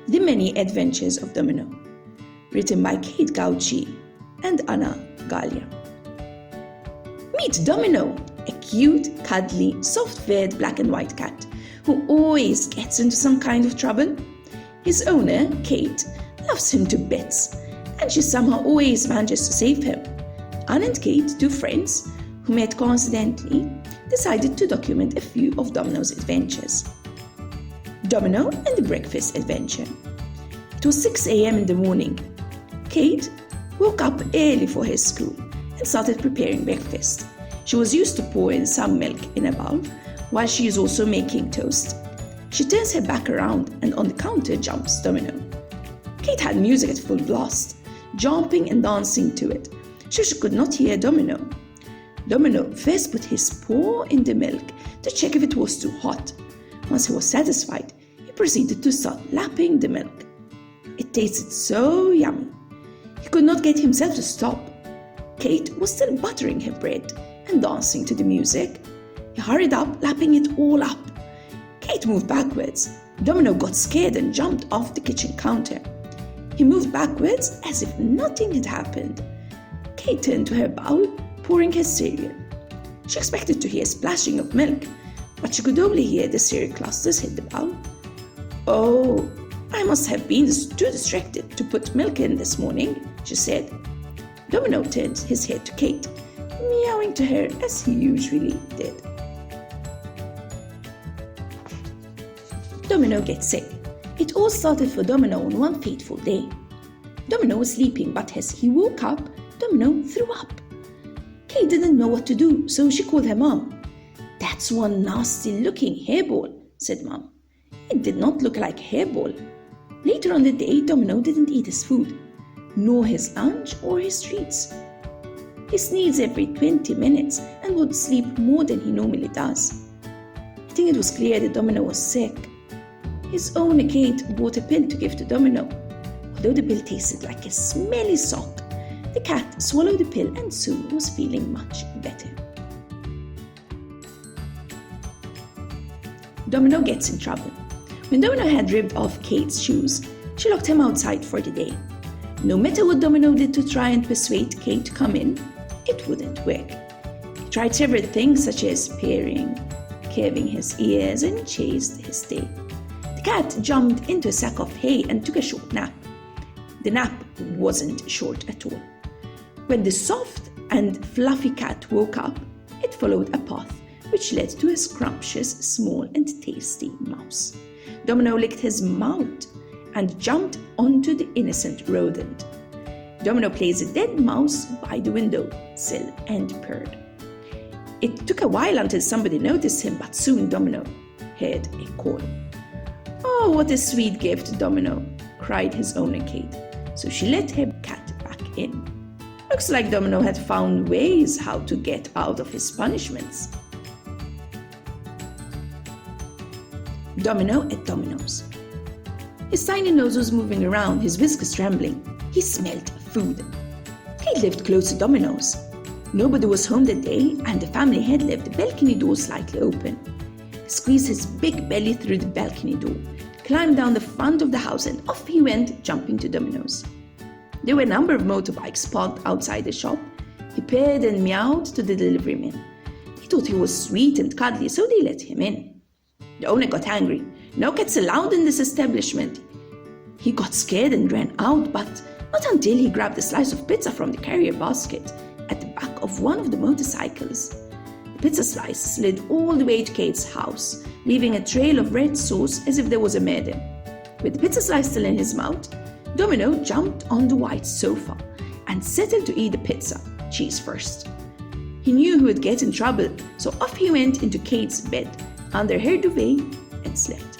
The Many Adventures of Domino, written by Kate Gauci and Galea. Meet Domino, a cute, cuddly, soft-furred black and white cat who always gets into some kind of trouble. His owner, Kate, loves him to bits, and she somehow always manages to save him. Anne and Kate, two friends who met coincidentally, decided to document a few of Domino's adventures. Domino and the Breakfast Adventure. It was 6 a.m. in the morning. Kate woke up early for her school and started preparing breakfast. She was used to pouring some milk in a bowl while she is also making toast. She turns her back around and on the counter jumps Domino. Kate had music at full blast, jumping and dancing to it, so she could not hear Domino. Domino first put his paw in the milk to check if it was too hot. Once he was satisfied, he proceeded to start lapping the milk. It tasted so yummy. He could not get himself to stop. Kate was still buttering her bread and dancing to the music. He hurried up, lapping it all up. Kate moved backwards. Domino got scared and jumped off the kitchen counter. He moved backwards as if nothing had happened. Kate turned to her bowl, pouring her cereal. She expected to hear splashing of milk, but she could only hear the cereal clusters hit the bowl. "Oh, I must have been too distracted to put milk in this morning," she said. Domino turned his head to Kate, meowing to her as he usually did. Domino gets sick. It all started for Domino on one fateful day. Domino was sleeping, but as he woke up, Domino threw up. Kate didn't know what to do, so she called her mom. "That's one nasty-looking hairball," said Mom. It did not look like a hairball. Later on the day, Domino didn't eat his food, nor his lunch or his treats. He sneezed every 20 minutes and would sleep more than he normally does. I think it was clear that Domino was sick. His owner, Kate, bought a pill to give to Domino. Although the pill tasted like a smelly sock, the cat swallowed the pill and soon was feeling much better. Domino gets in trouble. When Domino had ripped off Kate's shoes, she locked him outside for the day. No matter what Domino did to try and persuade Kate to come in, it wouldn't work. He tried several things such as pairing, curving his ears, and chased his tail. The cat jumped into a sack of hay and took a short nap. The nap wasn't short at all. When the soft and fluffy cat woke up, it followed a path which led to a scrumptious, small and tasty mouse. Domino licked his mouth and jumped onto the innocent rodent. Domino placed a dead mouse by the windowsill and purred. It took a while until somebody noticed him, but soon Domino heard a call. "Oh, what a sweet gift, Domino," cried his owner, Kate. So she let her cat back in. Looks like Domino had found ways how to get out of his punishments. Domino at Domino's. His tiny nose was moving around, his whiskers trembling. He smelled food. Kate lived close to Domino's. Nobody was home that day, and the family had left the balcony door slightly open. He squeezed his big belly through the balcony door, climbed down the front of the house, and off he went, jumping to Domino's. There were a number of motorbikes parked outside the shop. He purred and meowed to the delivery man. He thought he was sweet and cuddly, so they let him in. The owner got angry. "No cats allowed in this establishment." He got scared and ran out, but not until he grabbed a slice of pizza from the carrier basket at the back of one of the motorcycles. The pizza slice slid all the way to Kate's house, leaving a trail of red sauce as if there was a murder. With the pizza slice still in his mouth, Domino jumped on the white sofa and settled to eat the pizza, cheese first. He knew he would get in trouble, so off he went into Kate's bed, under her duvet, and slept.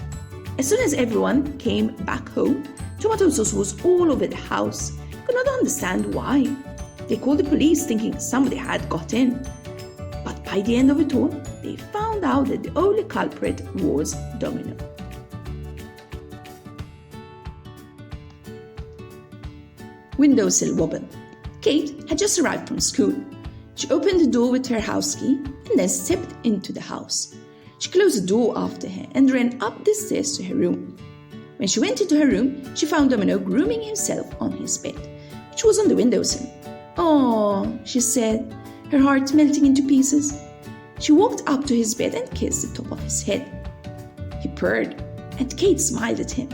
As soon as everyone came back home, tomato sauce was all over the house. He could not understand why. They called the police thinking somebody had got in. But by the end of it all, they found out that the only culprit was Domino. Windowsill wobble. Kate had just arrived from school. She opened the door with her house key and then stepped into the house. She closed the door after her and ran up the stairs to her room. When she went into her room, she found Domino grooming himself on his bed, which was on the windowsill. "Oh," she said, her heart melting into pieces. She walked up to his bed and kissed the top of his head. He purred, and Kate smiled at him.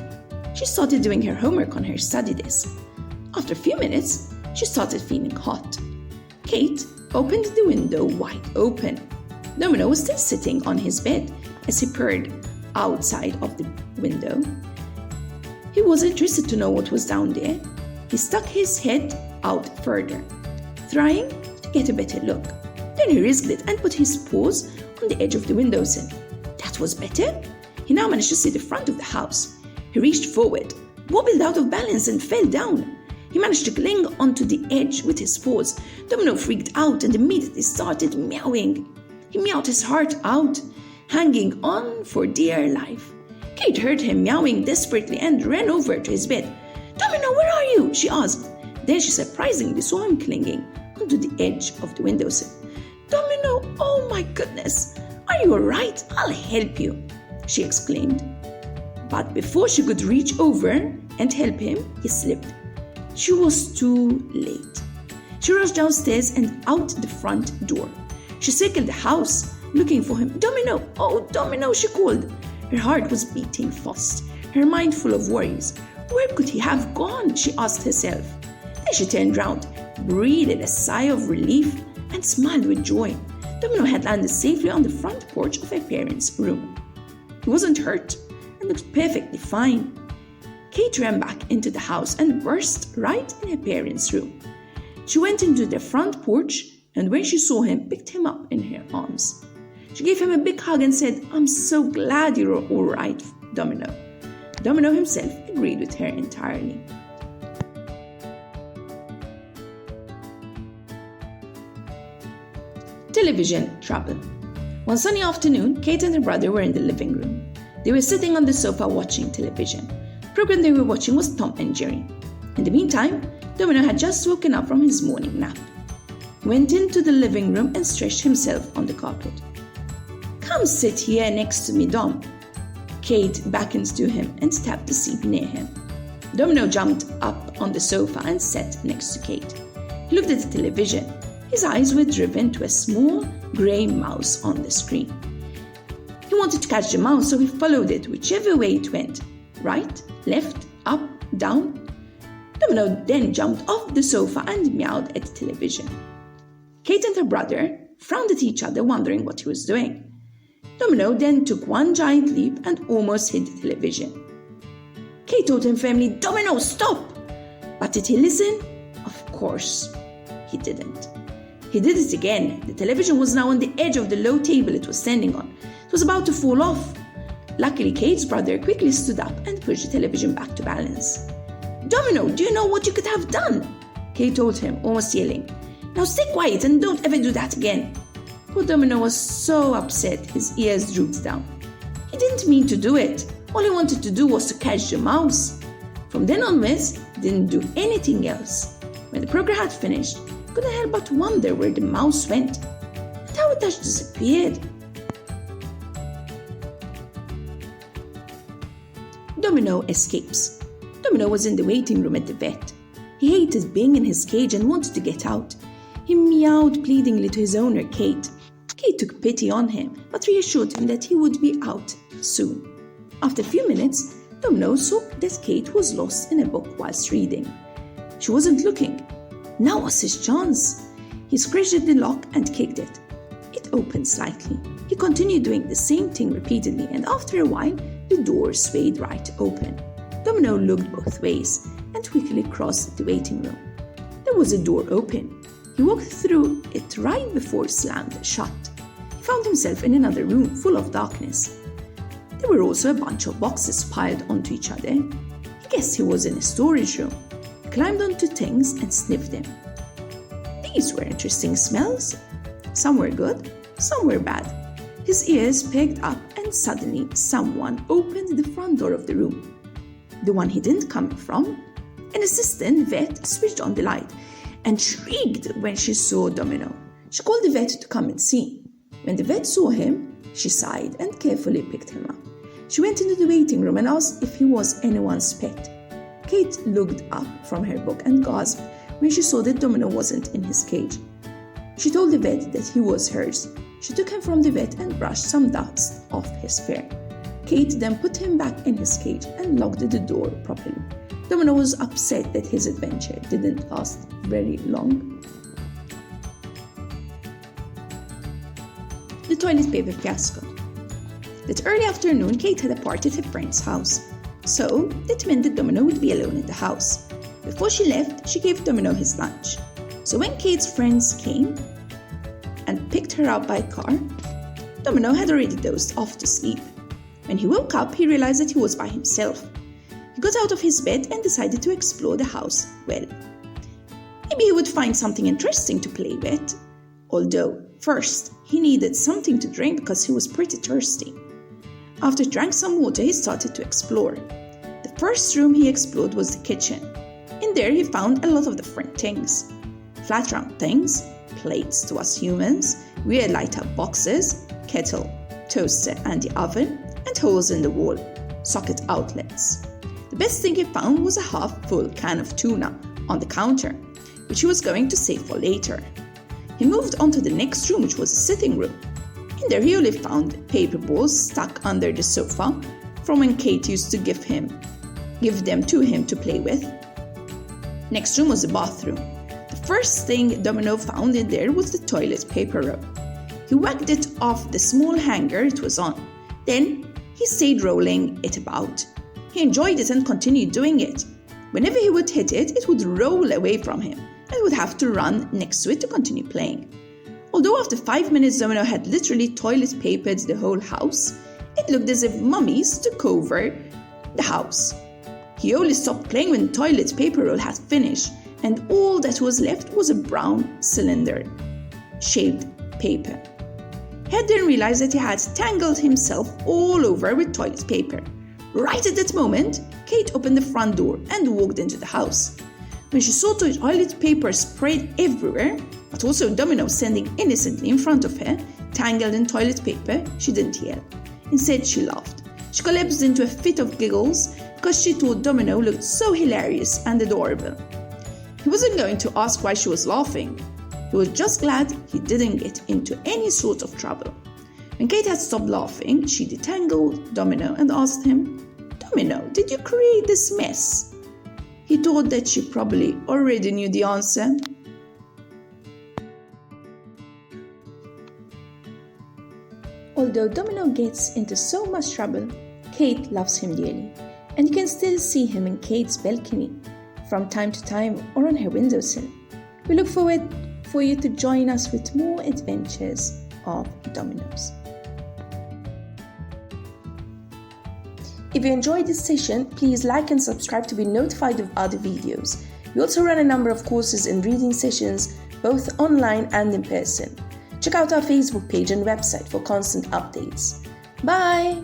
She started doing her homework on her study desk. After a few minutes, she started feeling hot. Kate opened the window wide open. Domino was still sitting on his bed as he purred outside of the window. He was interested to know what was down there. He stuck his head out further, trying to get a better look. Then he risked it and put his paws on the edge of the windowsill. That was better. He now managed to see the front of the house. He reached forward, wobbled out of balance and fell down. He managed to cling onto the edge with his paws. Domino freaked out and immediately started meowing. He meowed his heart out, hanging on for dear life. Kate heard him meowing desperately and ran over to his bed. "Domino, where are you?" she asked. Then she surprisingly saw him clinging onto the edge of the windowsill. "Domino, oh my goodness, are you all right? I'll help you," she exclaimed. But before she could reach over and help him, he slipped. She was too late. She rushed downstairs and out the front door. She circled the house, looking for him. "Domino, oh Domino," she called. Her heart was beating fast, her mind full of worries. Where could he have gone? She asked herself. Then she turned round, breathed a sigh of relief, and smiled with joy. Domino had landed safely on the front porch of her parents' room. He wasn't hurt and looked perfectly fine. Kate ran back into the house and burst right in her parents' room. She went into the front porch, and when she saw him, picked him up in her arms. She gave him a big hug and said, "I'm so glad you're all right, Domino." Domino himself agreed with her entirely. Television trouble. One sunny afternoon, Kate and her brother were in the living room. They were sitting on the sofa watching television. The program they were watching was Tom and Jerry. In the meantime, Domino had just woken up from his morning nap. He went into the living room and stretched himself on the carpet. "Come sit here next to me, Dom." Kate beckoned to him and tapped the seat near him. Domino jumped up on the sofa and sat next to Kate. He looked at the television. His eyes were driven to a small grey mouse on the screen. He wanted to catch the mouse, so he followed it whichever way it went. Right, left, up, down. Domino then jumped off the sofa and meowed at the television. Kate and her brother frowned at each other, wondering what he was doing. Domino then took one giant leap and almost hit the television. Kate told him firmly, "Domino, stop!" But did he listen? Of course, he didn't. He did it again. The television was now on the edge of the low table it was standing on. It was about to fall off. Luckily, Kate's brother quickly stood up and pushed the television back to balance. "Domino, do you know what you could have done?" Kate told him, almost yelling. "Now stay quiet and don't ever do that again." Poor Domino was so upset, his ears drooped down. He didn't mean to do it. All he wanted to do was to catch the mouse. From then onwards, he didn't do anything else. When the program had finished, he couldn't help but wonder where the mouse went and how it had disappeared. Domino escapes. Domino was in the waiting room at the vet. He hated being in his cage and wanted to get out. He meowed pleadingly to his owner, Kate. Kate took pity on him, but reassured him that he would be out soon. After a few minutes, Domino saw that Kate was lost in a book whilst reading. She wasn't looking. Now was his chance. He scratched at the lock and kicked it. It opened slightly. He continued doing the same thing repeatedly, and after a while, the door swayed right open. Domino looked both ways and quickly crossed the waiting room. There was a door open. He walked through it right before it slammed shut. He found himself in another room full of darkness. There were also a bunch of boxes piled onto each other. He guessed he was in a storage room. He climbed onto things and sniffed them. These were interesting smells. Some were good, some were bad. His ears perked up, and suddenly someone opened the front door of the room. The one he didn't come from. An assistant vet switched on the light and shrieked when she saw Domino. She called the vet to come and see. When the vet saw him, she sighed and carefully picked him up. She went into the waiting room and asked if he was anyone's pet. Kate looked up from her book and gasped when she saw that Domino wasn't in his cage. She told the vet that he was hers. She took him from the vet and brushed some dust off his fur. Kate then put him back in his cage and locked the door properly. Domino was upset that his adventure didn't last very long. The toilet paper fiasco. That early afternoon, Kate had a party at her friend's house, so that meant that Domino would be alone in the house. Before she left, she gave Domino his lunch. So when Kate's friends came and picked her up by car, Domino had already dozed off to sleep. When he woke up, he realized that he was by himself. He got out of his bed and decided to explore the house well. Maybe he would find something interesting to play with. Although, first, he needed something to drink because he was pretty thirsty. After he drank some water, he started to explore. The first room he explored was the kitchen. In there, he found a lot of different things. Flat round things, plates to us humans, weird light-up boxes, kettle, toaster and the oven, and holes in the wall, socket outlets. The best thing he found was a half-full can of tuna on the counter, which he was going to save for later. He moved on to the next room, which was a sitting room. In there he only found paper balls stuck under the sofa from when Kate used to give them to him to play with. Next room was the bathroom. The first thing Domino found in there was the toilet paper roll. He whacked it off the small hanger it was on. Then he stayed rolling it about. He enjoyed it and continued doing it. Whenever he would hit it, it would roll away from him and would have to run next to it to continue playing. Although after 5 minutes Domino had literally toilet papered the whole house, it looked as if mummies took over the house. He only stopped playing when the toilet paper roll had finished, and all that was left was a brown cylinder-shaped paper. He had then realized that he had tangled himself all over with toilet paper. Right at that moment, Kate opened the front door and walked into the house. When she saw toilet paper spread everywhere, but also Domino standing innocently in front of her, tangled in toilet paper, she didn't yell. Instead, she laughed. She collapsed into a fit of giggles because she thought Domino looked so hilarious and adorable. He wasn't going to ask why she was laughing. He was just glad he didn't get into any sort of trouble. When Kate had stopped laughing, she detangled Domino and asked him, "Domino, did you create this mess?" He thought that she probably already knew the answer. Although Domino gets into so much trouble, Kate loves him dearly, and you can still see him in Kate's balcony from time to time or on her windowsill. We look forward for you to join us with more adventures of Dominos. If you enjoyed this session, please like and subscribe to be notified of other videos. We also run a number of courses and reading sessions, both online and in person. Check out our Facebook page and website for constant updates. Bye!